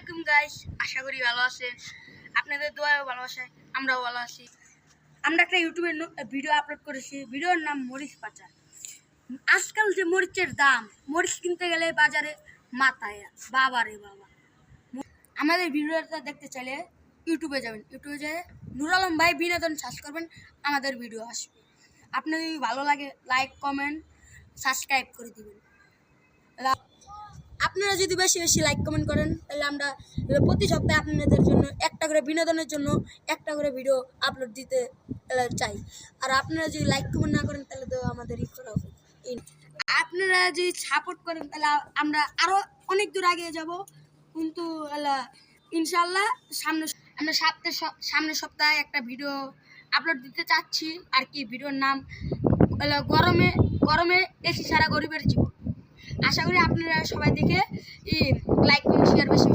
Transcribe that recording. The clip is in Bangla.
আলাইকুম গাইস, আশা করি ভালো আছেন। আপনাদের দোয়ায় ভালোবাসায় আমরাও ভালো আছি। আমরা একটা ইউটিউবে ভিডিও আপলোড করেছি, ভিডিওর নাম মরিচ পাচার। আজকাল যে মরিচের দাম, মরিচ কিনতে গেলে বাজারে মাথায় বাবা রে বাবা। আমাদের ভিডিওটা দেখতে চাইলে ইউটিউবে যাবেন, ইউটিউবে যেয়ে নুর আলম ভাই বিনোদন সার্চ করবেন, আমাদের ভিডিও আসবে। আপনার যদি ভালো লাগে লাইক কমেন্ট সাবস্ক্রাইব করে দিবেন। আপনারা যদি বেশি বেশি লাইক কমেন্ট করেন তাহলে আমরা প্রতি সপ্তাহে আপনাদের জন্য একটা করে বিনোদনের জন্য একটা করে ভিডিও আপলোড দিতে চাই। আর আপনারা যদি লাইক কমেন্ট না করেন তাহলে তো আমাদের করা হবে। আপনারা যদি সাপোর্ট করেন তাহলে আমরা আরও অনেক দূর এগিয়ে যাব। কিন্তু ইনশাল্লাহ আমরা সামনের সপ্তাহে একটা ভিডিও আপলোড দিতে চাচ্ছি। আর কি ভিডিওর নাম গরমে এসি ছাড়া গরিবের জীবন। আশা করি আপনারা সবাই দেখে লাইক কমেন্ট শেয়ার বেশি বেশি